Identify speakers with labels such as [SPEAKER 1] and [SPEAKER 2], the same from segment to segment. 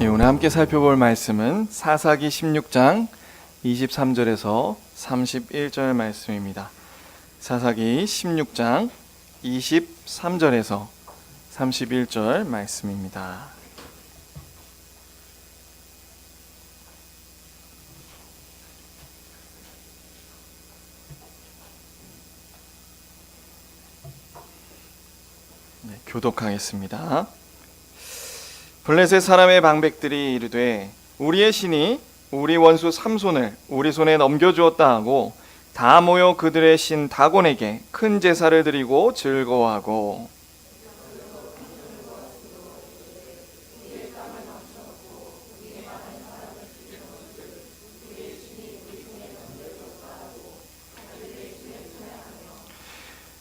[SPEAKER 1] 오늘 함께 살펴볼 말씀은 사사기 16장 23절에서 31절 말씀입니다. 사사기 16장 23절에서 31절 말씀입니다. 교독하겠습니다. 블레셋 사람의 방백들이 이르되 우리의 신이 우리 원수 삼손을 우리 손에 넘겨주었다 하고 다 모여 그들의 신 다곤에게 큰 제사를 드리고 즐거워하고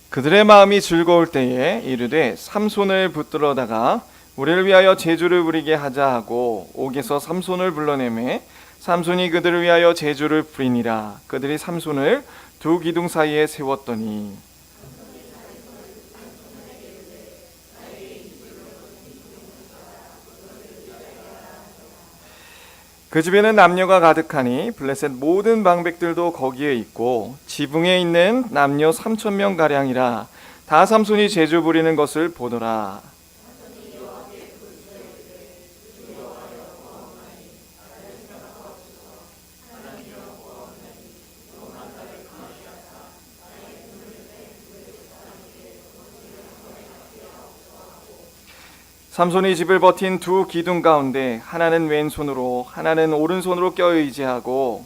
[SPEAKER 1] 그들의 마음이 즐거울 때에 이르되 삼손을 붙들어다가 우리를 위하여 제주를 부리게 하자 하고 옥에서 삼손을 불러내매 삼손이 그들을 위하여 제주를 부리니라. 그들이 삼손을 두 기둥 사이에 세웠더니 그 집에는 남녀가 가득하니 블레셋 모든 방백들도 거기에 있고 지붕에 있는 남녀 3,000명 가량이라. 다 삼손이 제주 부리는 것을 보더라. 삼손이 집을 버틴 두 기둥 가운데 하나는 왼손으로 하나는 오른손으로 껴의지하고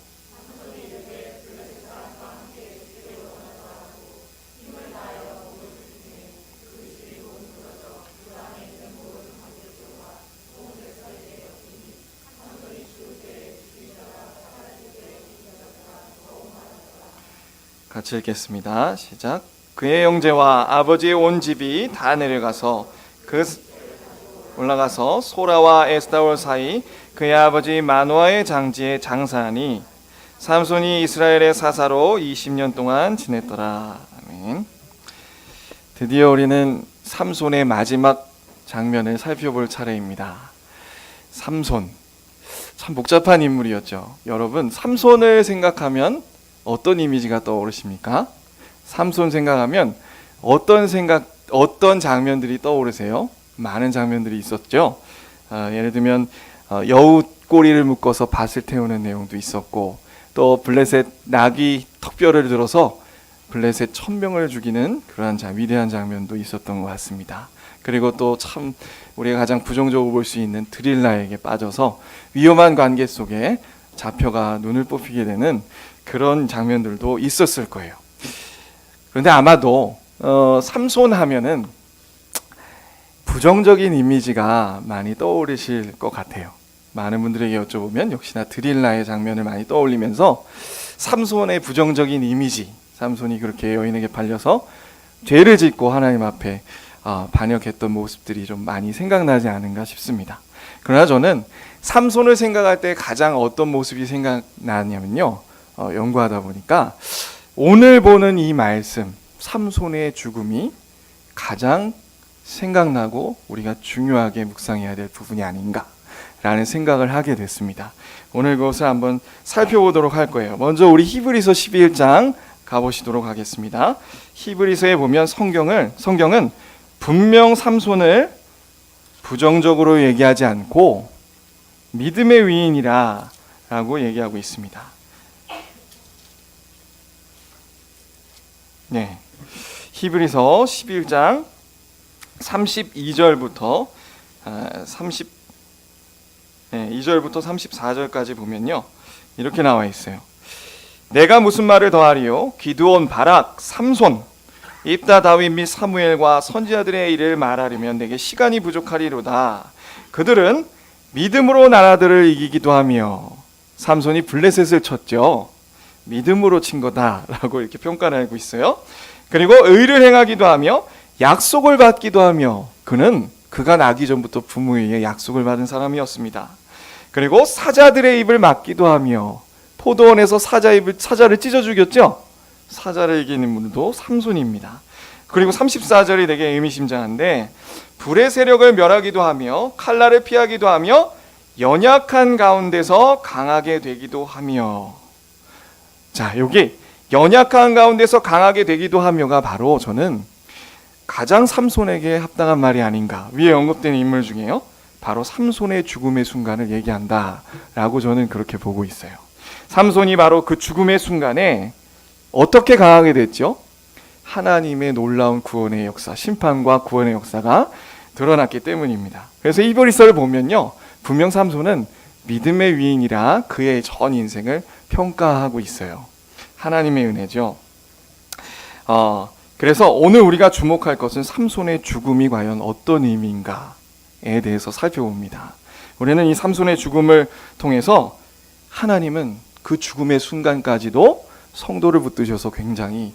[SPEAKER 1] 같이 읽겠습니다. 시작. 그의 형제와 아버지의 온 집이 다 내려가서 올라가서 소라와 에스타올 사이 그의 아버지 마노아의 장지에 장사하니 삼손이 이스라엘의 사사로 20년 동안 지냈더라. 아멘. 드디어 우리는 삼손의 마지막 장면을 살펴볼 차례입니다. 삼손, 참 복잡한 인물이었죠. 여러분, 삼손을 생각하면 어떤 이미지가 떠오르십니까? 삼손 생각하면 어떤 장면들이 떠오르세요? 많은 장면들이 있었죠. 예를 들면 여우 꼬리를 묶어서 밭을 태우는 내용도 있었고, 또 블레셋 나귀 턱뼈를 들어서 블레셋 1,000명을 죽이는 그러한 위대한 장면도 있었던 것 같습니다. 그리고 또 참 우리가 가장 부정적으로 볼 수 있는 드릴라에게 빠져서 위험한 관계 속에 잡혀가 눈을 뽑히게 되는 그런 장면들도 있었을 거예요. 그런데 아마도 삼손 하면은 부정적인 이미지가 많이 떠오르실 것 같아요. 많은 분들에게 여쭤보면 역시나 드릴라의 장면을 많이 떠올리면서 삼손의 부정적인 이미지, 삼손이 그렇게 여인에게 팔려서 죄를 짓고 하나님 앞에 반역했던 모습들이 좀 많이 생각나지 않은가 싶습니다. 그러나 저는 삼손을 생각할 때 가장 어떤 모습이 생각나냐면요, 연구하다 보니까 오늘 보는 이 말씀, 삼손의 죽음이 가장 생각나고 우리가 중요하게 묵상해야 될 부분이 아닌가라는 생각을 하게 됐습니다. 오늘 그것을 한번 살펴보도록 할 거예요. 먼저 우리 히브리서 11장 가보시도록 하겠습니다. 히브리서에 보면 성경은 분명 삼손을 부정적으로 얘기하지 않고 믿음의 위인이라 라고 얘기하고 있습니다. 네, 히브리서 11장 32절부터 2절부터 34절까지 보면요, 이렇게 나와 있어요. 내가 무슨 말을 더하리요? 기드온, 바락, 삼손, 입다, 다윗 및 사무엘과 선지자들의 일을 말하려면 내게 시간이 부족하리로다. 그들은 믿음으로 나라들을 이기기도 하며, 삼손이 블레셋을 쳤죠. 믿음으로 친 거다라고 이렇게 평가를 하고 있어요. 그리고 의를 행하기도 하며 약속을 받기도 하며, 그가 나기 전부터 부모에 의해 약속을 받은 사람이었습니다. 그리고 사자들의 입을 막기도 하며, 포도원에서 사자를 찢어 죽였죠. 사자를 이기는 분도 삼손입니다. 그리고 34절이 되게 의미심장한데, 불의 세력을 멸하기도 하며 칼날을 피하기도 하며 연약한 가운데서 강하게 되기도 하며. 자, 여기 연약한 가운데서 강하게 되기도 하며가 바로 저는 가장 삼손에게 합당한 말이 아닌가. 위에 언급된 인물 중에요, 바로 삼손의 죽음의 순간을 얘기한다라고 저는 그렇게 보고 있어요. 삼손이 바로 그 죽음의 순간에 어떻게 강하게 됐죠? 하나님의 놀라운 구원의 역사, 심판과 구원의 역사가 드러났기 때문입니다. 그래서 히브리서를 보면요, 분명 삼손은 믿음의 위인이라 그의 전 인생을 평가하고 있어요. 하나님의 은혜죠. 그래서 오늘 우리가 주목할 것은 삼손의 죽음이 과연 어떤 의미인가에 대해서 살펴봅니다. 우리는 이 삼손의 죽음을 통해서 하나님은 그 죽음의 순간까지도 성도를 붙드셔서 굉장히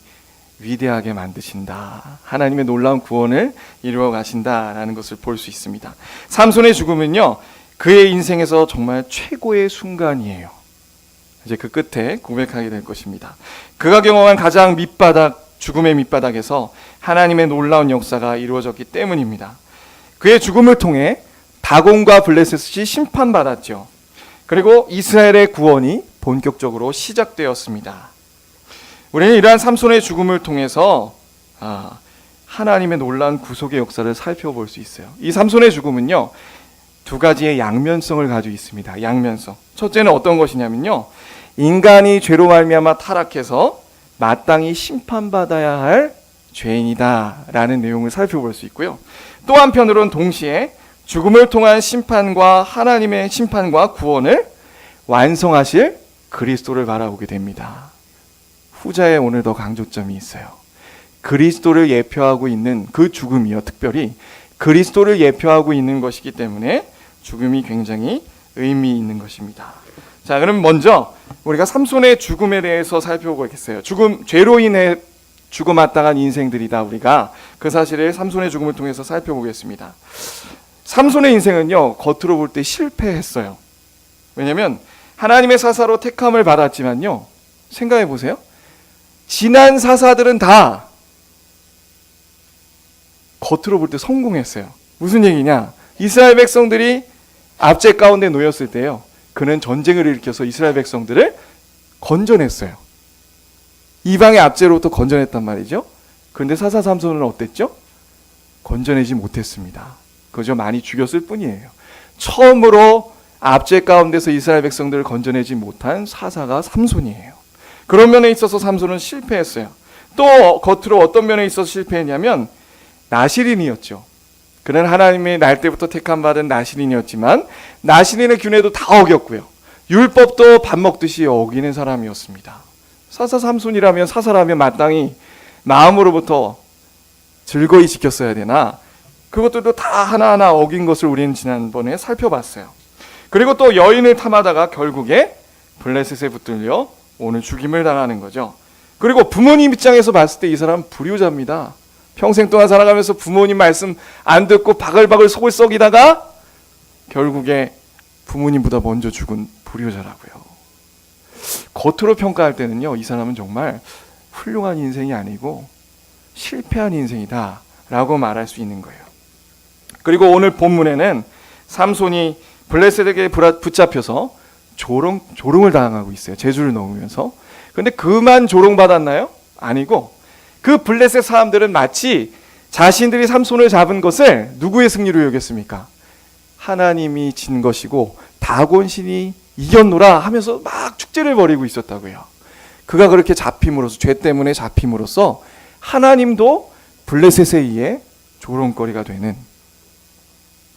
[SPEAKER 1] 위대하게 만드신다, 하나님의 놀라운 구원을 이루어 가신다라는 것을 볼 수 있습니다. 삼손의 죽음은요, 그의 인생에서 정말 최고의 순간이에요. 이제 그 끝에 고백하게 될 것입니다. 그가 경험한 가장 죽음의 밑바닥에서 하나님의 놀라운 역사가 이루어졌기 때문입니다. 그의 죽음을 통해 다곤과 블레셋이 심판받았죠. 그리고 이스라엘의 구원이 본격적으로 시작되었습니다. 우리는 이러한 삼손의 죽음을 통해서 하나님의 놀라운 구속의 역사를 살펴볼 수 있어요. 이 삼손의 죽음은요, 두 가지의 양면성을 가지고 있습니다. 양면성. 첫째는 어떤 것이냐면요, 인간이 죄로 말미암아 타락해서 마땅히 심판받아야 할 죄인이다 라는 내용을 살펴볼 수 있고요. 또 한편으로는 동시에 죽음을 통한 심판과 하나님의 심판과 구원을 완성하실 그리스도를 바라보게 됩니다. 후자에 오늘 더 강조점이 있어요. 그리스도를 예표하고 있는 그 죽음이요, 특별히 그리스도를 예표하고 있는 것이기 때문에 죽음이 굉장히 의미 있는 것입니다. 자, 그럼 먼저 우리가 삼손의 죽음에 대해서 살펴보겠어요. 죄로 인해 죽어마땅한 인생들이다. 우리가 그 사실을 삼손의 죽음을 통해서 살펴보겠습니다. 삼손의 인생은요, 겉으로 볼 때 실패했어요. 왜냐하면 하나님의 사사로 택함을 받았지만요, 생각해 보세요. 지난 사사들은 다 겉으로 볼 때 성공했어요. 무슨 얘기냐? 이스라엘 백성들이 압제 가운데 놓였을 때요, 그는 전쟁을 일으켜서 이스라엘 백성들을 건져냈어요. 이방의 압제로부터 건져냈단 말이죠. 그런데 사사 삼손은 어땠죠? 건져내지 못했습니다. 그저 많이 죽였을 뿐이에요. 처음으로 압제 가운데서 이스라엘 백성들을 건져내지 못한 사사가 삼손이에요. 그런 면에 있어서 삼손은 실패했어요. 또 겉으로 어떤 면에 있어서 실패했냐면 나시린이었죠. 그는 하나님의 날 때부터 택함받은 나시린이었지만 나시린의 균회도 다 어겼고요, 율법도 밥 먹듯이 어기는 사람이었습니다. 사사 삼손이라면, 사사라면 마땅히 마음으로부터 즐거이 지켰어야 되나, 그것들도 다 하나하나 어긴 것을 우리는 지난번에 살펴봤어요. 그리고 또 여인을 탐하다가 결국에 블레셋에 붙들려 오늘 죽임을 당하는 거죠. 그리고 부모님 입장에서 봤을 때 이 사람은 불효자입니다. 평생 동안 살아가면서 부모님 말씀 안 듣고 바글바글 속을 썩이다가 결국에 부모님보다 먼저 죽은 불효자라고요. 겉으로 평가할 때는요, 이 사람은 정말 훌륭한 인생이 아니고 실패한 인생이다 라고 말할 수 있는 거예요. 그리고 오늘 본문에는 삼손이 블레셋에게 붙잡혀서 조롱을 당하고 있어요. 재주를 넣으면서. 근데 그만 조롱받았나요? 아니고 그 블레셋 사람들은 마치 자신들이 삼손을 잡은 것을 누구의 승리로 여겼습니까? 하나님이 진 것이고 다곤 신이 이겼노라 하면서 막 축제를 벌이고 있었다고요. 그가 그렇게 잡힘으로써, 죄 때문에 잡힘으로써 하나님도 블레셋에 의해 조롱거리가 되는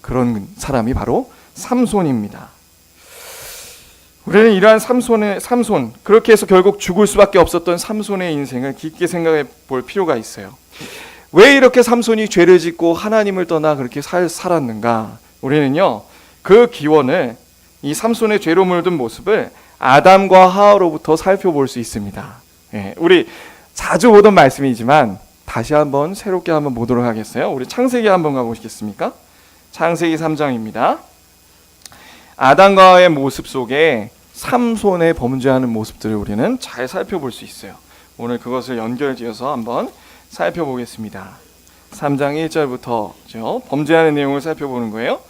[SPEAKER 1] 그런 사람이 바로 삼손입니다. 우리는 이러한 삼손, 그렇게 해서 결국 죽을 수밖에 없었던 삼손의 인생을 깊게 생각해 볼 필요가 있어요. 왜 이렇게 삼손이 죄를 짓고 하나님을 떠나 그렇게 살았는가? 우리는요, 그 기원을, 이 삼손의 죄로 물든 모습을 아담과 하와로부터 살펴볼 수 있습니다. 우리 자주 보던 말씀이지만 다시 한번 새롭게 한번 보도록 하겠어요. 우리 창세기 한번 가보시겠습니까? 창세기 3장입니다. 아담과 하와의 모습 속에 삼손의 범죄하는 모습들을 우리는 잘 살펴볼 수 있어요. 오늘 그것을 연결지어서 한번 살펴보겠습니다. 3장 1절부터 범죄하는 내용을 살펴보는 거예요.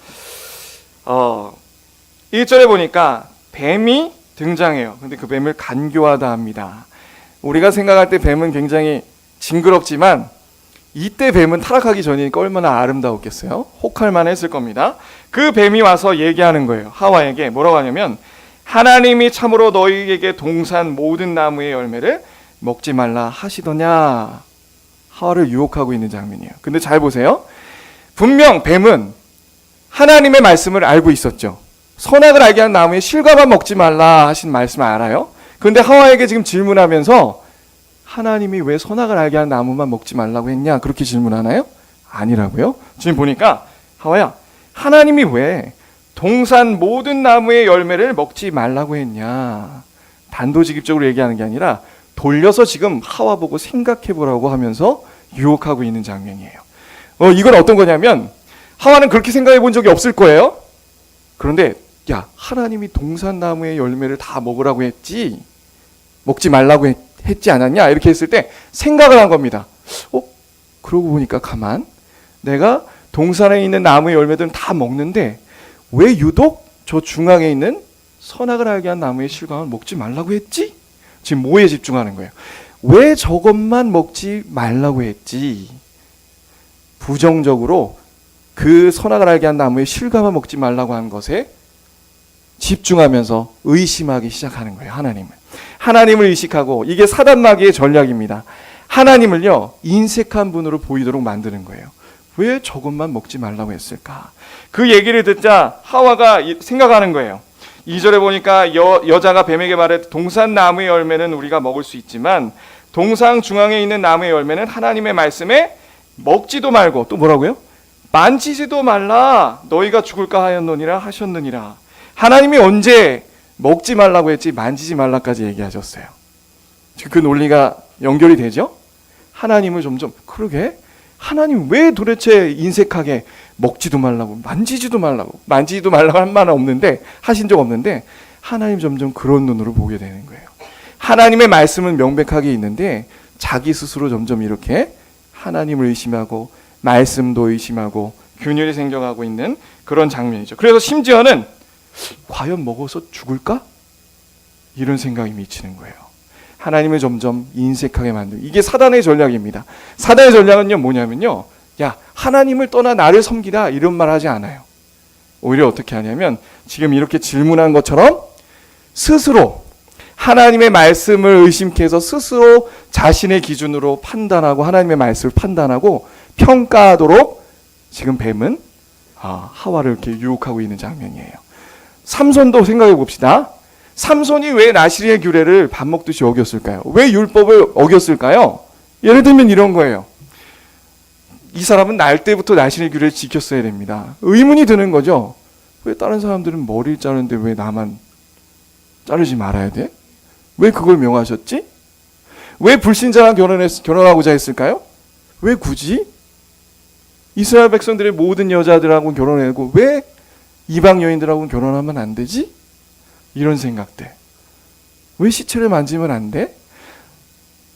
[SPEAKER 1] 1절에 보니까 뱀이 등장해요. 근데 그 뱀을 간교하다 합니다. 우리가 생각할 때 뱀은 굉장히 징그럽지만 이때 뱀은 타락하기 전이니까 얼마나 아름다웠겠어요. 혹할만 했을 겁니다. 그 뱀이 와서 얘기하는 거예요. 하와에게 뭐라고 하냐면 하나님이 참으로 너희에게 동산 모든 나무의 열매를 먹지 말라 하시더냐. 하와를 유혹하고 있는 장면이에요. 근데 잘 보세요. 분명 뱀은 하나님의 말씀을 알고 있었죠. 선악을 알게 하는 나무의 실과만 먹지 말라 하신 말씀을 알아요. 그런데 하와에게 지금 질문하면서 하나님이 왜 선악을 알게 하는 나무만 먹지 말라고 했냐? 그렇게 질문하나요? 아니라고요. 지금 보니까 하와야, 하나님이 왜 동산 모든 나무의 열매를 먹지 말라고 했냐? 단도직입적으로 얘기하는 게 아니라 돌려서 지금 하와 보고 생각해 보라고 하면서 유혹하고 있는 장면이에요. 이건 어떤 거냐면 하와는 그렇게 생각해 본 적이 없을 거예요. 그런데 야, 하나님이 동산 나무의 열매를 다 먹으라고 했지 먹지 말라고 했지 않았냐? 이렇게 했을 때 생각을 한 겁니다. 그러고 보니까 가만, 내가 동산에 있는 나무의 열매들은 다 먹는데 왜 유독 저 중앙에 있는 선악을 알게 한 나무의 실과는 먹지 말라고 했지? 지금 뭐에 집중하는 거예요? 왜 저것만 먹지 말라고 했지? 부정적으로 그 선악을 알게 한 나무의 실과만 먹지 말라고 한 것에 집중하면서 의심하기 시작하는 거예요. 하나님을 의식하고, 이게 사단마귀의 전략입니다. 하나님을요 인색한 분으로 보이도록 만드는 거예요. 왜 저것만 먹지 말라고 했을까? 그 얘기를 듣자 하와가 생각하는 거예요. 2절에 보니까 여자가 뱀에게 말해 동산 나무의 열매는 우리가 먹을 수 있지만 동상 중앙에 있는 나무의 열매는 하나님의 말씀에 먹지도 말고, 또 뭐라고요? 만지지도 말라 너희가 죽을까 하였느니라 하셨느니라. 하나님이 언제 먹지 말라고 했지 만지지 말라까지 얘기하셨어요. 그 논리가 연결이 되죠? 하나님을 점점, 그러게 하나님 왜 도대체 인색하게 먹지도 말라고 만지지도 말라고 한 말은 없는데, 하신 적 없는데 하나님 점점 그런 눈으로 보게 되는 거예요. 하나님의 말씀은 명백하게 있는데 자기 스스로 점점 이렇게 하나님을 의심하고 말씀도 의심하고 균열이 생겨가고 있는 그런 장면이죠. 그래서 심지어는 과연 먹어서 죽을까? 이런 생각이 미치는 거예요. 하나님을 점점 인색하게 만들고, 이게 사단의 전략입니다. 사단의 전략은요 뭐냐면요, 야, 하나님을 떠나 나를 섬기라 이런 말 하지 않아요. 오히려 어떻게 하냐면 지금 이렇게 질문한 것처럼 스스로 하나님의 말씀을 의심케 해서 스스로 자신의 기준으로 판단하고 하나님의 말씀을 판단하고 평가하도록 지금 뱀은 하와를 이렇게 유혹하고 있는 장면이에요. 삼손도 생각해 봅시다. 삼손이 왜 나시리의 규례를 밥 먹듯이 어겼을까요? 왜 율법을 어겼을까요? 예를 들면 이런 거예요. 이 사람은 날 때부터 나시리의 규례를 지켰어야 됩니다. 의문이 드는 거죠. 왜 다른 사람들은 머리를 자르는데 왜 나만 자르지 말아야 돼? 왜 그걸 명하셨지? 왜 불신자랑 결혼하고자 했을까요? 왜 굳이? 이스라엘 백성들의 모든 여자들하고 결혼하고 왜 이방 여인들하고는 결혼하면 안 되지? 이런 생각들. 왜 시체를 만지면 안 돼?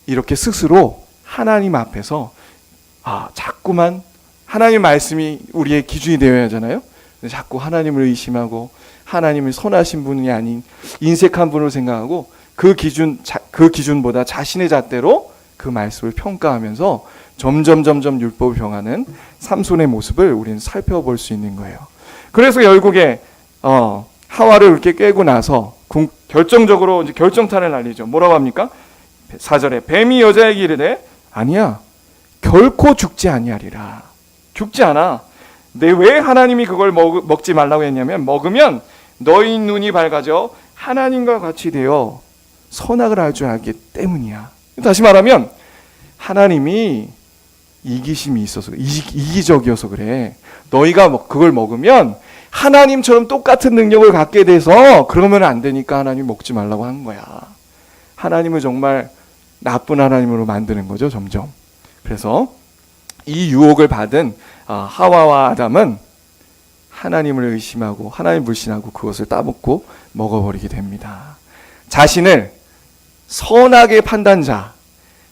[SPEAKER 1] 이렇게 스스로 하나님 앞에서 자꾸만 하나님의 말씀이 우리의 기준이 되어야 하잖아요. 자꾸 하나님을 의심하고 하나님을 선하신 분이 아닌 인색한 분으로 생각하고 그 기준보다 자신의 잣대로 그 말씀을 평가하면서 점점 율법을 병하는 삼손의 모습을 우리는 살펴볼 수 있는 거예요. 그래서 결국에 하와를 이렇게 깨고 나서 결정적으로 이제 결정탄을 날리죠. 뭐라고 합니까? 4절에 뱀이 여자에게 이르되 아니야, 결코 죽지 아니하리라. 죽지 않아. 왜 하나님이 그걸 먹지 말라고 했냐면 먹으면 너희 눈이 밝아져 하나님과 같이 되어 선악을 알 줄 알기 때문이야. 다시 말하면 하나님이 이기심이 있어서, 이기적이어서 그래. 너희가 그걸 먹으면 하나님처럼 똑같은 능력을 갖게 돼서 그러면 안 되니까 하나님 먹지 말라고 한 거야. 하나님을 정말 나쁜 하나님으로 만드는 거죠, 점점. 그래서 이 유혹을 받은 하와와 아담은 하나님을 의심하고 하나님 불신하고 그것을 따먹고 먹어버리게 됩니다. 자신을 선악의 판단자,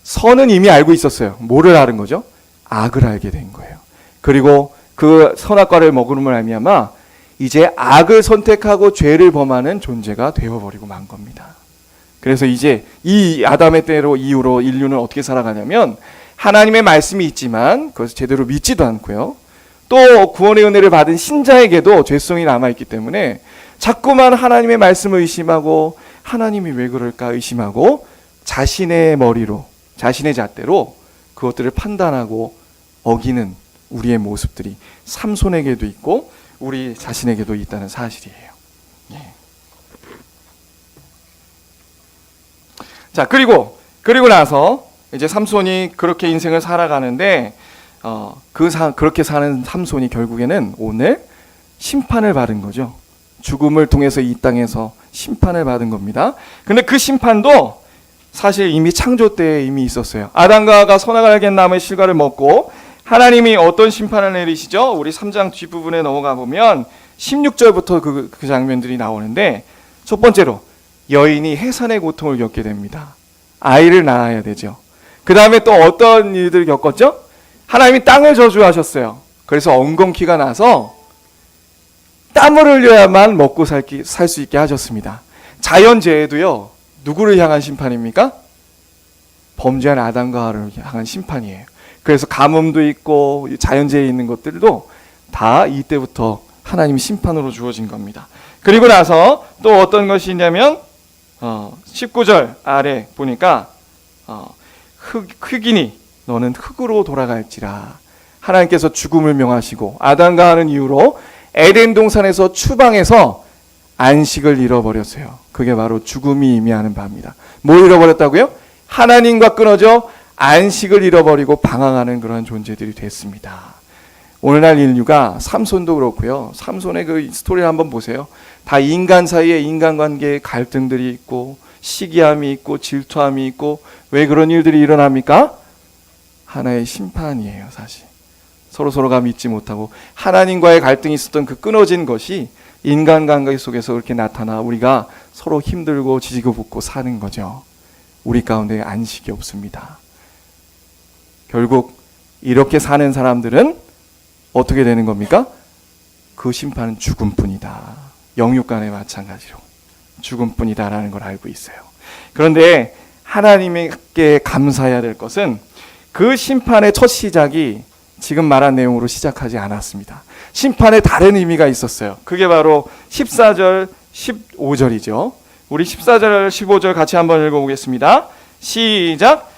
[SPEAKER 1] 선은 이미 알고 있었어요. 뭐를 아는 거죠? 악을 알게 된 거예요. 그리고 그 선악과를 먹음으로 말미암아 이제 악을 선택하고 죄를 범하는 존재가 되어버리고 만 겁니다. 그래서 이제 이 아담의 때로 이후로 인류는 어떻게 살아가냐면 하나님의 말씀이 있지만 그것을 제대로 믿지도 않고요. 또 구원의 은혜를 받은 신자에게도 죄성이 남아있기 때문에 자꾸만 하나님의 말씀을 의심하고 하나님이 왜 그럴까 의심하고 자신의 머리로 자신의 잣대로 그것들을 판단하고 어기는 우리의 모습들이 삼손에게도 있고 우리 자신에게도 있다는 사실이에요. 예. 자, 그리고 나서 이제 삼손이 그렇게 인생을 살아가는데 그렇게 사는 삼손이 결국에는 오늘 심판을 받은 거죠. 죽음을 통해서 이 땅에서 심판을 받은 겁니다. 근데 그 심판도 사실 이미 창조 때에 이미 있었어요. 아담과 하와가 선악을 알게 된 나무의 실과를 먹고 하나님이 어떤 심판을 내리시죠? 우리 3장 뒷부분에 넘어가 보면 16절부터 그 장면들이 나오는데 첫 번째로 여인이 해산의 고통을 겪게 됩니다. 아이를 낳아야 되죠. 그 다음에 또 어떤 일들을 겪었죠? 하나님이 땅을 저주하셨어요. 그래서 엉겅퀴가 나서 땀을 흘려야만 먹고 살 수 있게 하셨습니다. 자연재해도요. 누구를 향한 심판입니까? 범죄한 아담과 하와를 향한 심판이에요. 그래서 가뭄도 있고 자연재해 있는 것들도 다 이때부터 하나님이 심판으로 주어진 겁니다. 그리고 나서 또 어떤 것이 있냐면 19절 아래 보니까 흑이니 너는 흙으로 돌아갈지라. 하나님께서 죽음을 명하시고 아담과 하와는 이후로 에덴 동산에서 추방해서 안식을 잃어버렸어요. 그게 바로 죽음이 의미하는 바입니다. 뭘 잃어버렸다고요? 하나님과 끊어져 안식을 잃어버리고 방황하는 그런 존재들이 됐습니다. 오늘날 인류가 삼손도 그렇고요. 삼손의 그 스토리를 한번 보세요. 다 인간 사이에 인간관계에 갈등들이 있고 시기함이 있고 질투함이 있고 왜 그런 일들이 일어납니까? 하나의 심판이에요. 사실 서로가 믿지 못하고 하나님과의 갈등이 있었던 그 끊어진 것이 인간관계 속에서 그렇게 나타나 우리가 서로 힘들고 지지고 볶고 사는 거죠. 우리 가운데 안식이 없습니다. 결국 이렇게 사는 사람들은 어떻게 되는 겁니까? 그 심판은 죽음뿐이다. 영육간에 마찬가지로 죽음뿐이다라는 걸 알고 있어요. 그런데 하나님께 감사해야 될 것은 그 심판의 첫 시작이 지금 말한 내용으로 시작하지 않았습니다. 심판에 다른 의미가 있었어요. 그게 바로 14절, 15절이죠. 우리 14절, 15절 같이 한번 읽어보겠습니다. 시작!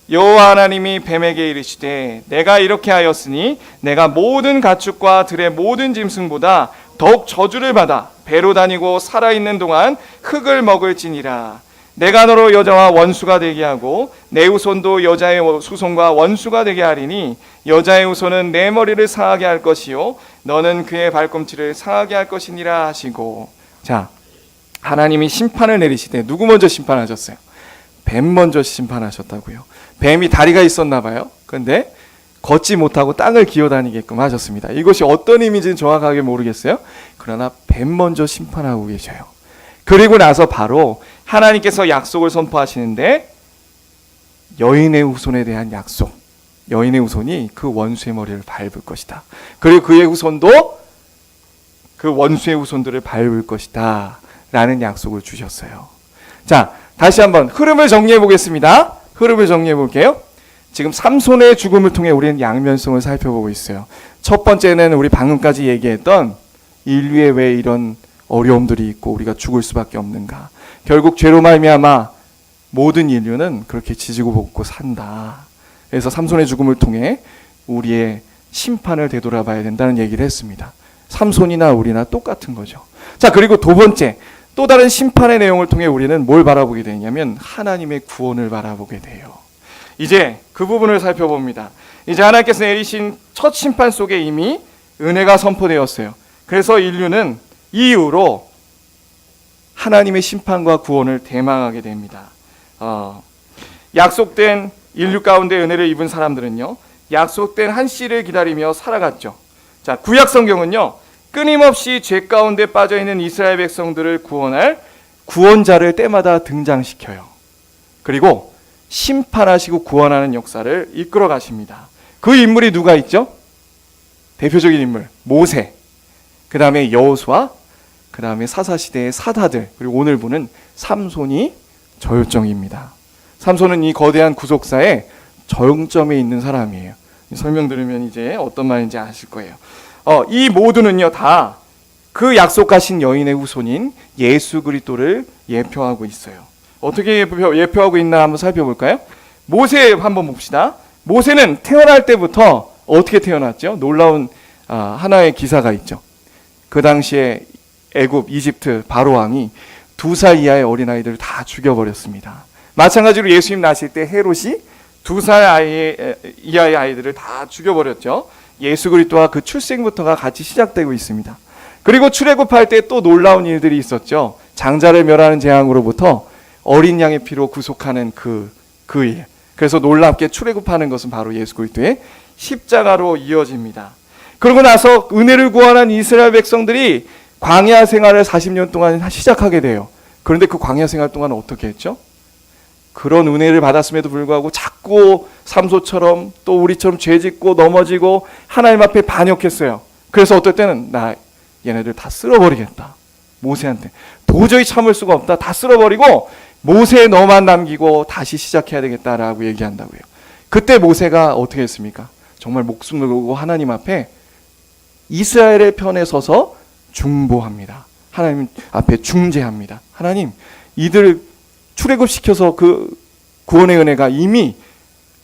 [SPEAKER 1] 여호와 하나님이 뱀에게 이르시되 내가 이렇게 하였으니 내가 모든 가축과 들의 모든 짐승보다 더욱 저주를 받아 배로 다니고 살아있는 동안 흙을 먹을지니라. 내가 너로 여자와 원수가 되게 하고 내 후손도 여자의 후손과 원수가 되게 하리니 여자의 후손은 내 머리를 상하게 할 것이요 너는 그의 발꿈치를 상하게 할 것이니라 하시고. 자, 하나님이 심판을 내리시되 누구 먼저 심판하셨어요? 뱀 먼저 심판하셨다고요. 뱀이 다리가 있었나 봐요. 그런데 걷지 못하고 땅을 기어다니게끔 하셨습니다. 이것이 어떤 의미인지는 정확하게 모르겠어요. 그러나 뱀 먼저 심판하고 계셔요. 그리고 나서 바로 하나님께서 약속을 선포하시는데 여인의 후손에 대한 약속. 여인의 후손이 그 원수의 머리를 밟을 것이다. 그리고 그의 후손도 그 원수의 후손들을 밟을 것이다 라는 약속을 주셨어요. 자, 다시 한번 흐름을 정리해 보겠습니다. 흐름을 정리해 볼게요. 지금 삼손의 죽음을 통해 우리는 양면성을 살펴보고 있어요. 첫 번째는 우리 방금까지 얘기했던 인류에 왜 이런 어려움들이 있고 우리가 죽을 수밖에 없는가. 결국 죄로 말미암아 모든 인류는 그렇게 지지고 볶고 산다. 그래서 삼손의 죽음을 통해 우리의 심판을 되돌아봐야 된다는 얘기를 했습니다. 삼손이나 우리나 똑같은 거죠. 자, 그리고 두 번째, 또 다른 심판의 내용을 통해 우리는 뭘 바라보게 되냐면 하나님의 구원을 바라보게 돼요. 이제 그 부분을 살펴봅니다. 이제 하나님께서 내리신 첫 심판 속에 이미 은혜가 선포되었어요. 그래서 인류는 이후로 하나님의 심판과 구원을 대망하게 됩니다. 약속된 인류 가운데 은혜를 입은 사람들은요, 약속된 한 씨를 기다리며 살아갔죠. 자, 구약 성경은요, 끊임없이 죄 가운데 빠져 있는 이스라엘 백성들을 구원할 구원자를 때마다 등장시켜요. 그리고 심판하시고 구원하는 역사를 이끌어 가십니다. 그 인물이 누가 있죠? 대표적인 인물, 모세. 그 다음에 여호수아, 그 다음에 사사시대의 사다들, 그리고 오늘 보는 삼손이 저요정입니다. 삼손은 이 거대한 구속사의 저용점에 있는 사람이에요. 설명 들으면 이제 어떤 말인지 아실 거예요. 이 모두는요 다 그 약속하신 여인의 후손인 예수 그리스도를 예표하고 있어요. 어떻게 예표하고 있나 한번 살펴볼까요? 모세 한번 봅시다. 모세는 태어날 때부터 어떻게 태어났죠? 놀라운 하나의 기사가 있죠. 그 당시에 애굽, 이집트 바로 왕이 2살 이하의 어린아이들을 다 죽여버렸습니다. 마찬가지로 예수님 나실 때 헤롯이 2살 이하의 아이들을 다 죽여버렸죠. 예수 그리스도와 그 출생부터가 같이 시작되고 있습니다. 그리고 출애굽할 때 또 놀라운 일들이 있었죠. 장자를 멸하는 재앙으로부터 어린 양의 피로 구속하는 그 일. 그래서 놀랍게 출애굽하는 것은 바로 예수 그리스도의 십자가로 이어집니다. 그러고 나서 은혜를 구원한 이스라엘 백성들이 광야 생활을 40년 동안 시작하게 돼요. 그런데 그 광야 생활 동안 어떻게 했죠? 그런 은혜를 받았음에도 불구하고 자꾸 삼소처럼 또 우리처럼 죄짓고 넘어지고 하나님 앞에 반역했어요. 그래서 어떨 때는 나 얘네들 다 쓸어버리겠다. 모세한테 도저히 참을 수가 없다. 다 쓸어버리고 모세 너만 남기고 다시 시작해야 되겠다라고 얘기한다고요. 그때 모세가 어떻게 했습니까? 정말 목숨을 걸고 하나님 앞에 이스라엘의 편에 서서 중보합니다. 하나님 앞에 중재합니다. 하나님, 이들을 출애굽시켜서 그 구원의 은혜가 이미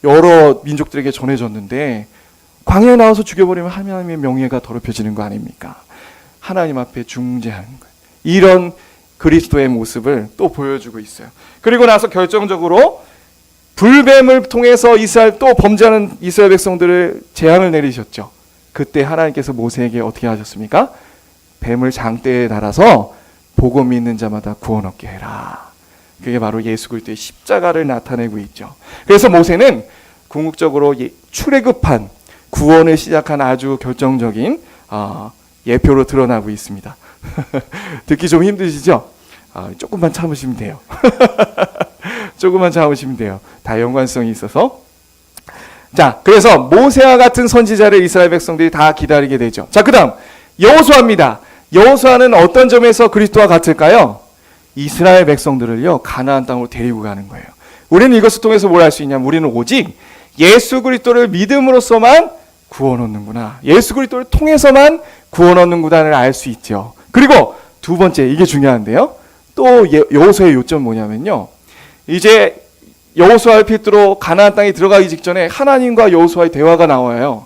[SPEAKER 1] 여러 민족들에게 전해졌는데 광야에 나와서 죽여버리면 하나님의 명예가 더럽혀지는 거 아닙니까? 하나님 앞에 중재하는 거예요. 이런 그리스도의 모습을 또 보여주고 있어요. 그리고 나서 결정적으로 불뱀을 통해서 이스라엘 또 범죄하는 이스라엘 백성들을 재앙을 내리셨죠. 그때 하나님께서 모세에게 어떻게 하셨습니까? 뱀을 장대에 달아서 복음 믿는 자마다 구원 얻게 해라. 그게 바로 예수 그리스도의 십자가를 나타내고 있죠. 그래서 모세는 궁극적으로 출애굽한 구원을 시작한 아주 결정적인 예표로 드러나고 있습니다. 듣기 좀 힘드시죠? 조금만 참으시면 돼요. 조금만 참으시면 돼요. 다 연관성이 있어서. 자, 그래서 모세와 같은 선지자를 이스라엘 백성들이 다 기다리게 되죠. 자, 그 다음 여호수아입니다. 여호수아는 어떤 점에서 그리스도와 같을까요? 이스라엘 백성들을요 가나안 땅으로 데리고 가는 거예요. 우리는 이것을 통해서 뭘 할 수 있냐면 우리는 오직 예수 그리스도를 믿음으로써만 구원 얻는구나. 예수 그리스도를 통해서만 구원 얻는구나를 알 수 있죠. 그리고 두 번째, 이게 중요한데요. 또 여호수아의 요점은 뭐냐면요. 이제 여호수아를 필두로 가나안 땅에 들어가기 직전에 하나님과 여호수아의 대화가 나와요.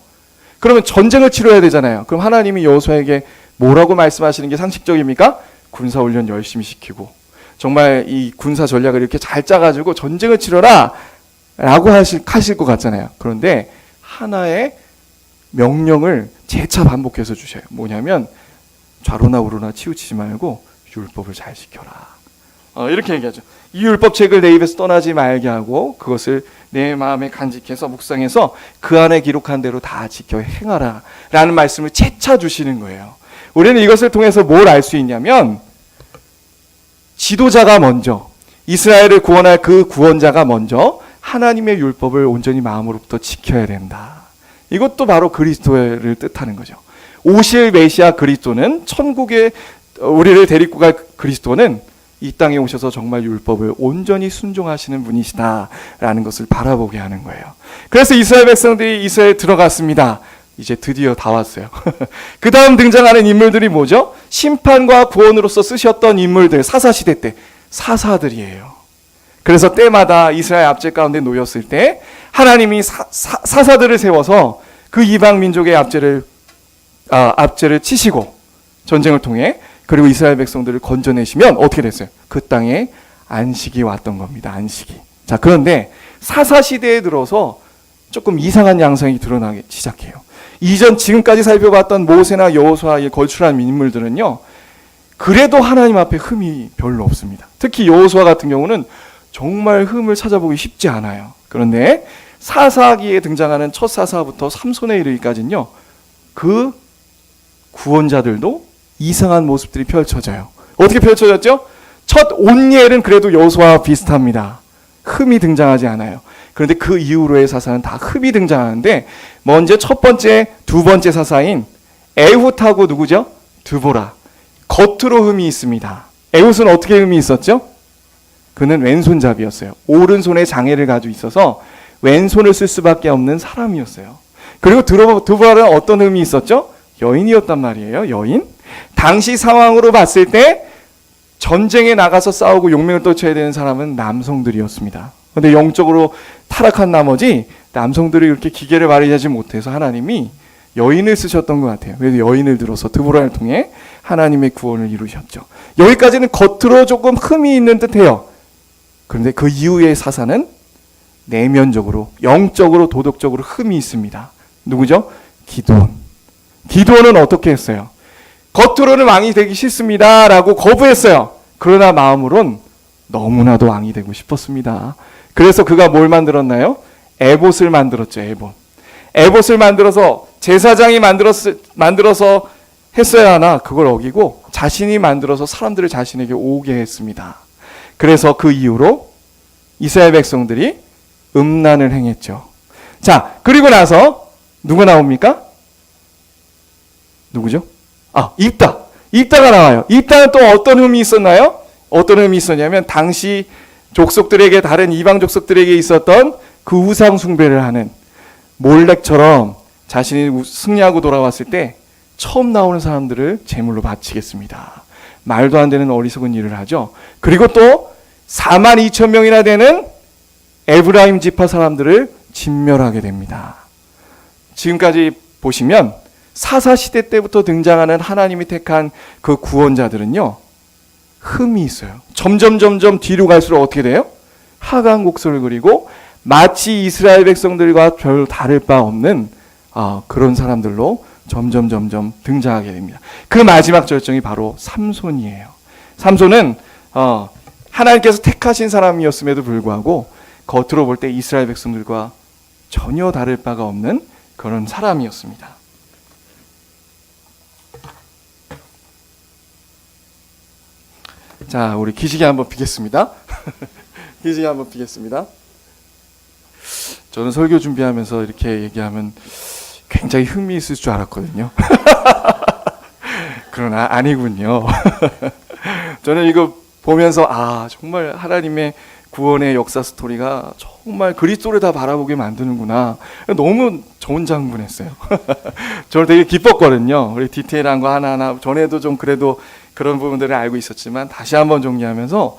[SPEAKER 1] 그러면 전쟁을 치러야 되잖아요. 그럼 하나님이 여호수아에게 뭐라고 말씀하시는 게 상식적입니까? 군사 훈련 열심히 시키고 정말 이 군사 전략을 이렇게 잘 짜가지고 전쟁을 치러라 라고 하실 것 같잖아요. 그런데 하나의 명령을 재차 반복해서 주셔요. 뭐냐면 좌로나 우로나 치우치지 말고 율법을 잘 지켜라. 이렇게 얘기하죠. 이 율법책을 내 입에서 떠나지 말게 하고 그것을 내 마음에 간직해서 묵상해서 그 안에 기록한 대로 다 지켜 행하라 라는 말씀을 재차 주시는 거예요. 우리는 이것을 통해서 뭘 알 수 있냐면 지도자가 먼저 이스라엘을 구원할 그 구원자가 먼저 하나님의 율법을 온전히 마음으로부터 지켜야 된다. 이것도 바로 그리스도를 뜻하는 거죠. 오실 메시아 그리스도는 천국에 우리를 데리고 갈 그리스도는 이 땅에 오셔서 정말 율법을 온전히 순종하시는 분이시다라는 것을 바라보게 하는 거예요. 그래서 이스라엘 백성들이 이스라엘에 들어갔습니다. 이제 드디어 다 왔어요. 그 다음 등장하는 인물들이 뭐죠? 심판과 구원으로서 쓰셨던 인물들, 사사시대 때 사사들이에요. 그래서 때마다 이스라엘 압제 가운데 놓였을 때 하나님이 사사들을 세워서 그 이방 민족의 압제를 치시고 전쟁을 통해 그리고 이스라엘 백성들을 건져내시면 어떻게 됐어요? 그 땅에 안식이 왔던 겁니다. 안식이. 자, 그런데 사사시대에 들어서 조금 이상한 양상이 드러나기 시작해요. 이전 지금까지 살펴봤던 모세나 여호수아에 걸출한 인물들은요, 그래도 하나님 앞에 흠이 별로 없습니다. 특히 여호수아 같은 경우는 정말 흠을 찾아보기 쉽지 않아요. 그런데 사사기에 등장하는 첫 사사부터 삼손에 이르기까지는요, 그 구원자들도 이상한 모습들이 펼쳐져요. 어떻게 펼쳐졌죠? 첫 온예는 그래도 여호수아와 비슷합니다. 흠이 등장하지 않아요. 그런데 그 이후로의 사사는 다 흠이 등장하는데 먼저 첫 번째, 두 번째 사사인 에훗하고 누구죠? 드보라. 겉으로 흠이 있습니다. 에훗은 어떻게 흠이 있었죠? 그는 왼손잡이였어요. 오른손에 장애를 가지고 있어서 왼손을 쓸 수밖에 없는 사람이었어요. 그리고 드보라는 어떤 흠이 있었죠? 여인이었단 말이에요. 여인. 당시 상황으로 봤을 때 전쟁에 나가서 싸우고 용맹을 떨쳐야 되는 사람은 남성들이었습니다. 그런데 영적으로 타락한 나머지 남성들이 그렇게 기계를 발휘하지 못해서 하나님이 여인을 쓰셨던 것 같아요. 그래서 여인을 들어서 드보라를 통해 하나님의 구원을 이루셨죠. 여기까지는 겉으로 조금 흠이 있는 듯해요. 그런데 그 이후의 사사는 내면적으로, 영적으로, 도덕적으로 흠이 있습니다. 누구죠? 기드온. 기드온은 어떻게 했어요? 겉으로는 왕이 되기 싫습니다 라고 거부했어요. 그러나 마음으론 너무나도 왕이 되고 싶었습니다. 그래서 그가 뭘 만들었나요? 에봇을 만들었죠. 에봇을 만들어서 제사장이 만들어서 했어야 하나 그걸 어기고 자신이 만들어서 사람들을 자신에게 오게 했습니다. 그래서 그 이후로 이스라엘 백성들이 음란을 행했죠. 자, 그리고 나서 누가 나옵니까? 누구죠? 입다가 나와요. 입다는 또 어떤 흠이 있었나요? 어떤 흠이 있었냐면 당시 족속들에게, 다른 이방 족속들에게 있었던 그 우상 숭배를 하는 몰렉처럼 자신이 승리하고 돌아왔을 때 처음 나오는 사람들을 제물로 바치겠습니다. 말도 안 되는 어리석은 일을 하죠. 그리고 또 42,000명이나 되는 에브라임 지파 사람들을 진멸하게 됩니다. 지금까지 보시면 사사시대 때부터 등장하는 하나님이 택한 그 구원자들은요, 흠이 있어요. 점점 뒤로 갈수록 어떻게 돼요? 하강곡설을 그리고 마치 이스라엘 백성들과 별 다를 바 없는 그런 사람들로 점점 등장하게 됩니다. 그 마지막 절정이 바로 삼손이에요. 삼손은 하나님께서 택하신 사람이었음에도 불구하고 겉으로 볼 때 이스라엘 백성들과 전혀 다를 바가 없는 그런 사람이었습니다. 자, 우리 기지개 한번 피겠습니다. 기지개 한번 피겠습니다. 저는 설교 준비하면서 이렇게 얘기하면 굉장히 흥미있을 줄 알았거든요. 그러나 아니군요. 저는 이거 보면서 정말 하나님의 구원의 역사 스토리가 정말 그리스도를 다 바라보게 만드는구나. 너무 좋은 장군했어요. 저는 되게 기뻤거든요. 우리 디테일한 거 하나하나 전에도 좀 그래도 그런 부분들을 알고 있었지만 다시 한번 정리하면서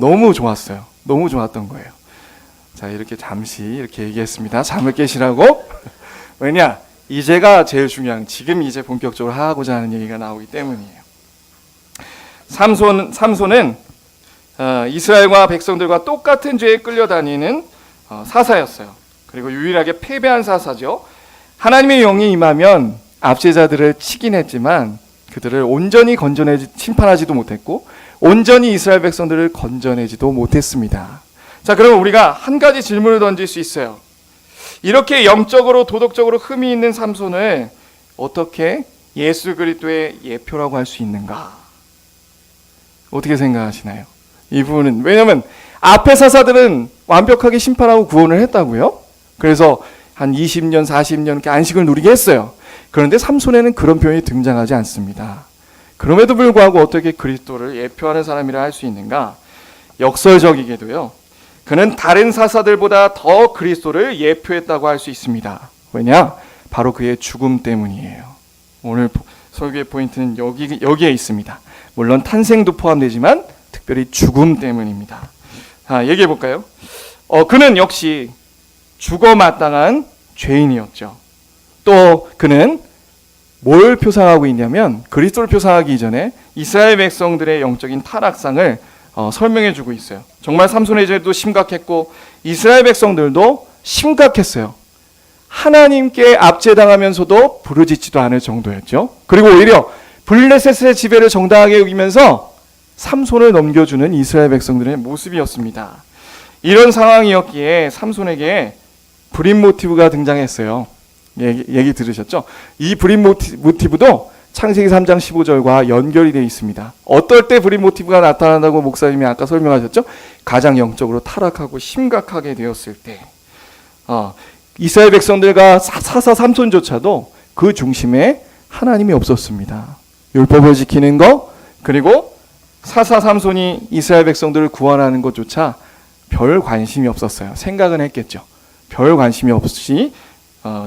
[SPEAKER 1] 너무 좋았어요. 너무 좋았던 거예요. 자, 이렇게 잠시 이렇게 얘기했습니다. 잠을 깨시라고. 왜냐? 이제가 제일 중요한, 지금 이제 본격적으로 하고자 하는 얘기가 나오기 때문이에요. 삼손은 이스라엘과 백성들과 똑같은 죄에 끌려다니는 사사였어요. 그리고 유일하게 패배한 사사죠. 하나님의 영이 임하면 압제자들을 치긴 했지만 그들을 온전히 심판하지도 못했고 온전히 이스라엘 백성들을 건져내지도 못했습니다. 자, 그러면 우리가 한 가지 질문을 던질 수 있어요. 이렇게 영적으로 도덕적으로 흠이 있는 삼손을 어떻게 예수 그리스도의 예표라고 할 수 있는가? 어떻게 생각하시나요? 이 부분은, 왜냐하면 앞의 사사들은 완벽하게 심판하고 구원을 했다고요. 그래서 한 20년 40년 이렇게 안식을 누리게 했어요. 그런데 삼손에는 그런 표현이 등장하지 않습니다. 그럼에도 불구하고 어떻게 그리스도를 예표하는 사람이라 할 수 있는가? 역설적이게도요, 그는 다른 사사들보다 더 그리스도를 예표했다고 할 수 있습니다. 왜냐? 바로 그의 죽음 때문이에요. 오늘 설교의 포인트는 여기에 있습니다. 물론 탄생도 포함되지만 특별히 죽음 때문입니다. 자, 얘기해 볼까요? 그는 역시 죽어 마땅한 죄인이었죠. 또 그는 뭘 표상하고 있냐면 그리스도를 표상하기 이전에 이스라엘 백성들의 영적인 타락상을 설명해 주고 있어요. 정말 삼손의 죄도 심각했고 이스라엘 백성들도 심각했어요. 하나님께 압제당하면서도 부르짖지도 않을 정도였죠. 그리고 오히려 블레셋의 지배를 정당하게 여기면서 삼손을 넘겨주는 이스라엘 백성들의 모습이었습니다. 이런 상황이었기에 삼손에게 불임 모티브가 등장했어요. 얘기 들으셨죠? 이 불임 모티브도 창세기 3장 15절과 연결이 되어 있습니다. 어떨 때 불임 모티브가 나타난다고 목사님이 아까 설명하셨죠? 가장 영적으로 타락하고 심각하게 되었을 때, 이스라엘 백성들과 사사 삼손조차도 그 중심에 하나님이 없었습니다. 율법을 지키는 거, 그리고 사사 삼손이 이스라엘 백성들을 구원하는 것조차 별 관심이 없었어요. 생각은 했겠죠. 별 관심이 없이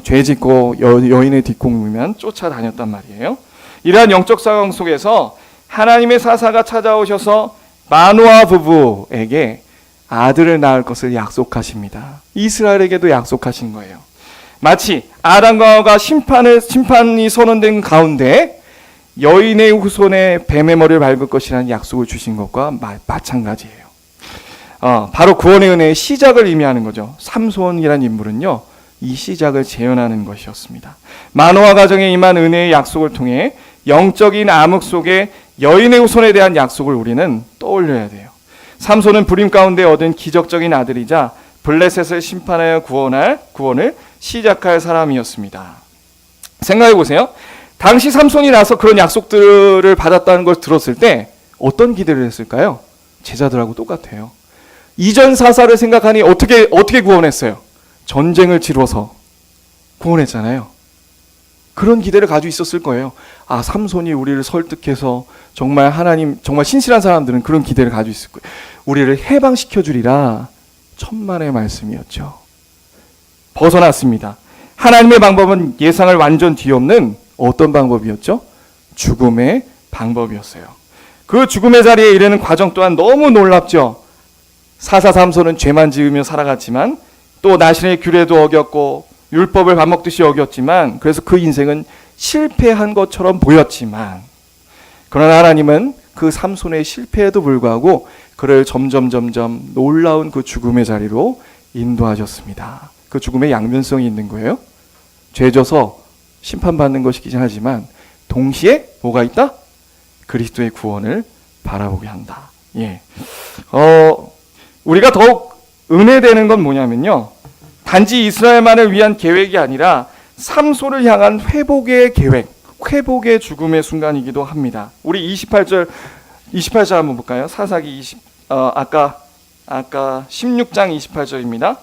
[SPEAKER 1] 죄 짓고 여인의 뒷공무면 쫓아다녔단 말이에요. 이러한 영적 상황 속에서 하나님의 사사가 찾아오셔서 마노아 부부에게 아들을 낳을 것을 약속하십니다. 이스라엘에게도 약속하신 거예요. 마치 아담과 하와가 심판이 선언된 가운데 여인의 후손에 뱀의 머리를 밟을 것이라는 약속을 주신 것과 마찬가지예요. 바로 구원의 은혜의 시작을 의미하는 거죠. 삼손이라는 인물은요, 이 시작을 재현하는 것이었습니다. 마노아 가정에 임한 은혜의 약속을 통해 영적인 암흑 속에 여인의 후손에 대한 약속을 우리는 떠올려야 돼요. 삼손은 불임 가운데 얻은 기적적인 아들이자 블레셋을 심판하여 구원을 시작할 사람이었습니다. 생각해 보세요. 당시 삼손이 나서 그런 약속들을 받았다는 걸 들었을 때 어떤 기대를 했을까요? 제자들하고 똑같아요. 이전 사사를 생각하니 어떻게 구원했어요? 전쟁을 치러서 구원했잖아요. 그런 기대를 가지고 있었을 거예요. 아, 삼손이 우리를 설득해서 정말 신실한 사람들은 그런 기대를 가지고 있을 거예요. 우리를 해방시켜 주리라. 천만의 말씀이었죠. 벗어났습니다. 하나님의 방법은 예상을 완전 뒤엎는 어떤 방법이었죠? 죽음의 방법이었어요. 그 죽음의 자리에 이르는 과정 또한 너무 놀랍죠. 사사 삼손은 죄만 지으며 살아갔지만 또 나신의 규례도 어겼고 율법을 밥 먹듯이 어겼지만, 그래서 그 인생은 실패한 것처럼 보였지만, 그러나 하나님은 그 삼손의 실패에도 불구하고 그를 점점 놀라운 그 죽음의 자리로 인도하셨습니다. 그 죽음의 양면성이 있는 거예요. 죄져서 심판받는 것이긴 하지만 동시에 뭐가 있다? 그리스도의 구원을 바라보게 한다. 예. 우리가 더욱 은혜되는 건 뭐냐면요, 단지 이스라엘만을 위한 계획이 아니라 삼손을 향한 회복의 계획, 회복의 죽음의 순간이기도 합니다. 우리 28절 한번 볼까요? 사사기 아까 16장 28절입니다.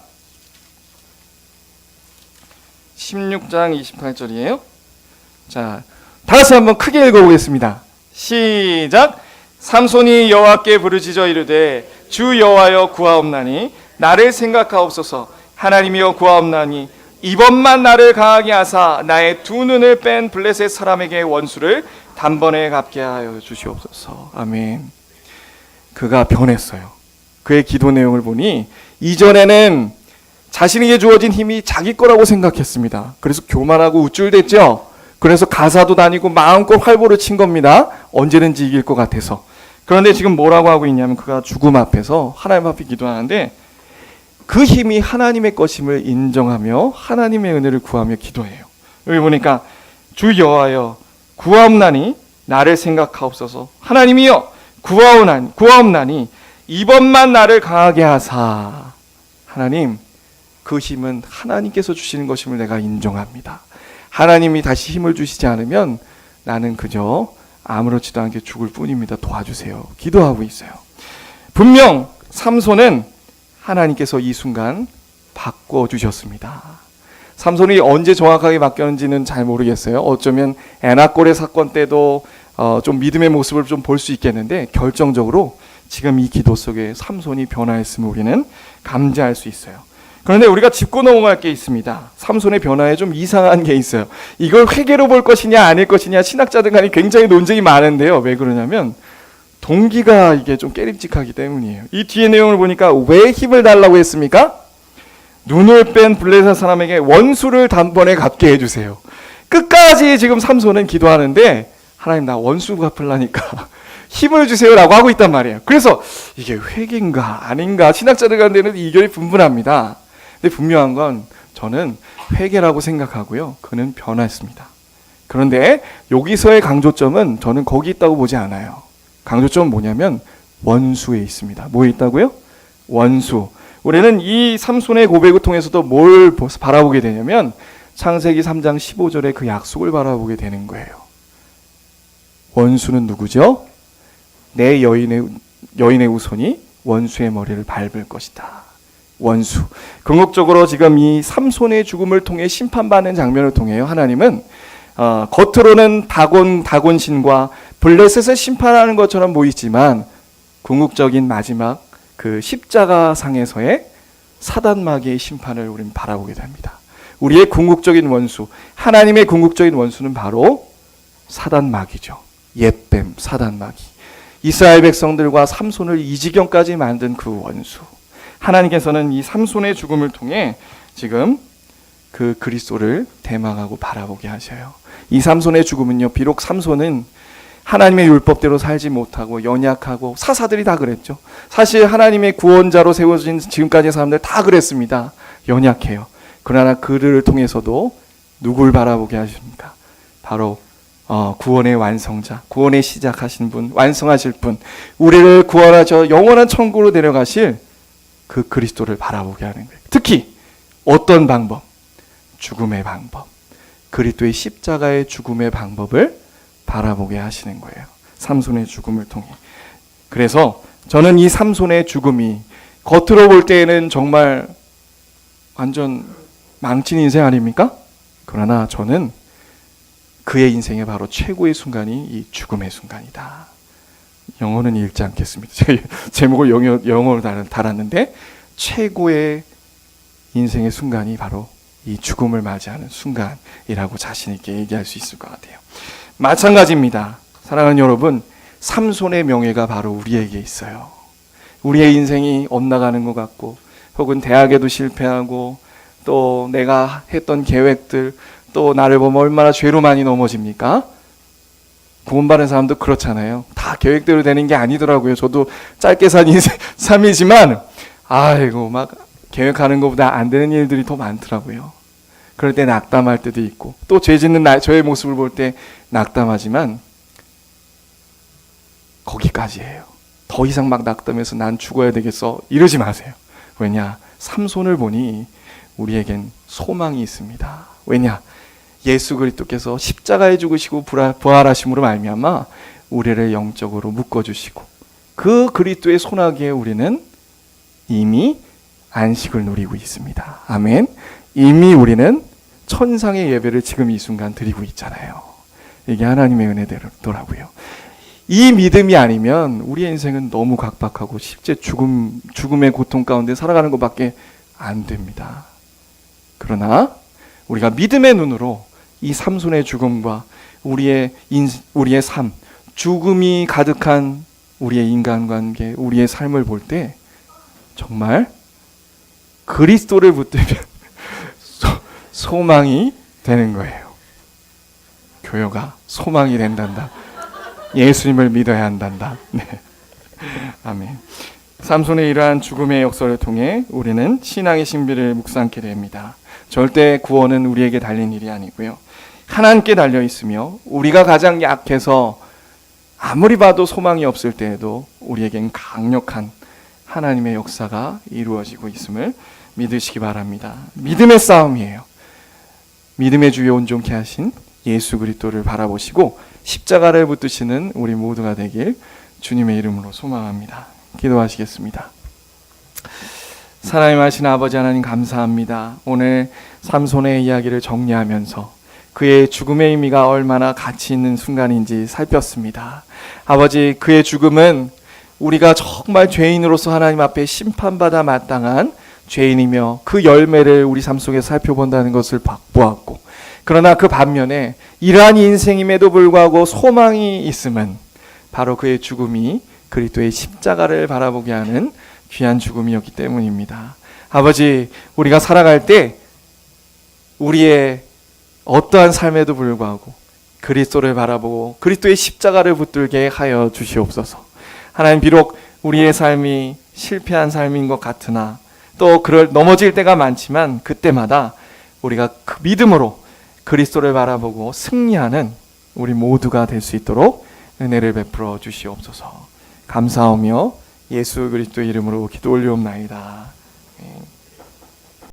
[SPEAKER 1] 16장 28절이에요. 자, 다시 한번 크게 읽어보겠습니다. 시작. 삼손이 여호와께 부르짖어 이르되 주 여호와여 구하옵나니 나를 생각하옵소서. 하나님이여 구하옵나니 이번만 나를 강하게 하사 나의 두 눈을 뺀 블레셋 사람에게 원수를 단번에 갚게 하여 주시옵소서. 아멘. 그가 변했어요. 그의 기도 내용을 보니 이전에는 자신에게 주어진 힘이 자기 거라고 생각했습니다. 그래서 교만하고 우쭐댔죠. 그래서 가사도 다니고 마음껏 활보를 친 겁니다. 언제든지 이길 것 같아서. 그런데 지금 뭐라고 하고 있냐면 그가 죽음 앞에서 하나님 앞에 기도하는데 그 힘이 하나님의 것임을 인정하며 하나님의 은혜를 구하며 기도해요. 여기 보니까 주 여호와여 구하옵나니 나를 생각하옵소서. 하나님이여 구하옵나니 이번만 나를 강하게 하사. 하나님, 그 힘은 하나님께서 주시는 것임을 내가 인정합니다. 하나님이 다시 힘을 주시지 않으면 나는 그저 아무렇지도 않게 죽을 뿐입니다. 도와주세요. 기도하고 있어요. 분명 삼손은 하나님께서 이 순간 바꿔주셨습니다. 삼손이 언제 정확하게 바뀌었는지는 잘 모르겠어요. 어쩌면 에나골의 사건 때도 좀 믿음의 모습을 좀 볼 수 있겠는데, 결정적으로 지금 이 기도 속에 삼손이 변화했음을 우리는 감지할 수 있어요. 그런데 우리가 짚고 넘어갈 게 있습니다. 삼손의 변화에 좀 이상한 게 있어요. 이걸 회개로 볼 것이냐 아닐 것이냐 신학자들 간에 굉장히 논쟁이 많은데요. 왜 그러냐면 동기가 이게 좀 깨림직하기 때문이에요. 이 뒤에 내용을 보니까 왜 힘을 달라고 했습니까? 눈을 뺀 블레셋 사람에게 원수를 단번에 갚게 해주세요. 끝까지 지금 삼손은 기도하는데 하나님 나 원수 갚으려니까 힘을 주세요라고 하고 있단 말이에요. 그래서 이게 회개인가 아닌가 신학자들 간에는 이견이 분분합니다. 근데 분명한 건 저는 회개라고 생각하고요. 그는 변화했습니다. 그런데 여기서의 강조점은 저는 거기 있다고 보지 않아요. 강조점은 뭐냐면 원수에 있습니다. 뭐에 있다고요? 원수. 우리는 이 삼손의 고백을 통해서도 뭘 바라보게 되냐면 창세기 3장 15절의 그 약속을 바라보게 되는 거예요. 원수는 누구죠? 내 여인의 후손이 원수의 머리를 밟을 것이다. 원수. 궁극적으로 지금 이 삼손의 죽음을 통해 심판받는 장면을 통해요. 하나님은 겉으로는 다곤신과 블레셋을 심판하는 것처럼 보이지만 궁극적인 마지막 그 십자가 상에서의 사단마귀의 심판을 우리는 바라보게 됩니다. 우리의 궁극적인 원수, 하나님의 궁극적인 원수는 바로 사단마귀죠. 옛뱀, 사단마귀. 이스라엘 백성들과 삼손을 이 지경까지 만든 그 원수. 하나님께서는 이 삼손의 죽음을 통해 지금 그 그리스도를 대망하고 바라보게 하셔요. 이 삼손의 죽음은요, 비록 삼손은 하나님의 율법대로 살지 못하고 연약하고, 사사들이 다 그랬죠. 사실 하나님의 구원자로 세워진 지금까지의 사람들 다 그랬습니다. 연약해요. 그러나 그를 통해서도 누굴 바라보게 하십니까? 바로 구원의 완성자, 구원의 시작하신 분, 완성하실 분, 우리를 구원하셔 영원한 천국으로 데려가실 그 그리스도를 바라보게 하는 거예요. 특히 어떤 방법? 죽음의 방법, 그리스도의 십자가의 죽음의 방법을 바라보게 하시는 거예요. 삼손의 죽음을 통해. 그래서 저는 이 삼손의 죽음이 겉으로 볼 때에는 정말 완전 망친 인생 아닙니까? 그러나 저는 그의 인생의 바로 최고의 순간이 이 죽음의 순간이다. 영어는 읽지 않겠습니다. 제목을 영어로 달았는데 최고의 인생의 순간이 바로 이 죽음을 맞이하는 순간이라고 자신 있게 얘기할 수 있을 것 같아요. 마찬가지입니다. 사랑하는 여러분, 삼손의 명예가 바로 우리에게 있어요. 우리의 인생이 엇나가는 것 같고, 혹은 대학에도 실패하고, 또 내가 했던 계획들, 또 나를 보면 얼마나 죄로 많이 넘어집니까? 구원받은 사람도 그렇잖아요. 다 계획대로 되는 게 아니더라고요. 저도 짧게 산 인생 삶이지만 아이고 막 계획하는 것보다 안 되는 일들이 더 많더라고요. 그럴 때 낙담할 때도 있고, 또 죄 짓는 저의 모습을 볼 때 낙담하지만 거기까지예요. 더 이상 막 낙담해서 난 죽어야 되겠어 이러지 마세요. 왜냐? 삼손을 보니 우리에겐 소망이 있습니다. 왜냐? 예수 그리스도께서 십자가에 죽으시고 부활하심으로 말미암아 우리를 영적으로 묶어주시고, 그 그리스도의 손아귀에 우리는 이미 안식을 누리고 있습니다. 아멘. 이미 우리는 천상의 예배를 지금 이 순간 드리고 있잖아요. 이게 하나님의 은혜더라고요. 이 믿음이 아니면 우리의 인생은 너무 각박하고 실제 죽음의 고통 가운데 살아가는 것밖에 안 됩니다. 그러나 우리가 믿음의 눈으로 이 삼손의 죽음과 우리의 삶, 죽음이 가득한 우리의 인간관계, 우리의 삶을 볼 때 정말 그리스도를 붙들면 소망이 되는 거예요. 교회가 소망이 된단다. 예수님을 믿어야 한단다. 네. 아멘. 삼손의 이러한 죽음의 역사를 통해 우리는 신앙의 신비를 묵상하게 됩니다. 절대 구원은 우리에게 달린 일이 아니고요. 하나님께 달려 있으며, 우리가 가장 약해서 아무리 봐도 소망이 없을 때에도 우리에겐 강력한 하나님의 역사가 이루어지고 있음을 믿으시기 바랍니다. 믿음의 싸움이에요. 믿음의 주에 온전케 하신 예수 그리스도를 바라보시고 십자가를 붙드시는 우리 모두가 되길 주님의 이름으로 소망합니다. 기도하시겠습니다. 사랑하신 아버지 하나님, 감사합니다. 오늘 삼손의 이야기를 정리하면서 그의 죽음의 의미가 얼마나 가치 있는 순간인지 살폈습니다. 아버지, 그의 죽음은 우리가 정말 죄인으로서 하나님 앞에 심판받아 마땅한 죄인이며 그 열매를 우리 삶 속에 살펴본다는 것을 보았고, 그러나 그 반면에 이러한 인생임에도 불구하고 소망이 있음은 바로 그의 죽음이 그리스도의 십자가를 바라보게 하는 귀한 죽음이었기 때문입니다. 아버지, 우리가 살아갈 때 우리의 어떠한 삶에도 불구하고 그리스도를 바라보고 그리스도의 십자가를 붙들게 하여 주시옵소서. 하나님, 비록 우리의 삶이 실패한 삶인 것 같으나 또 넘어질 때가 많지만 그때마다 우리가 그 믿음으로 그리스도를 바라보고 승리하는 우리 모두가 될 수 있도록 은혜를 베풀어 주시옵소서. 감사하며 예수 그리스도 이름으로 기도 올리옵나이다.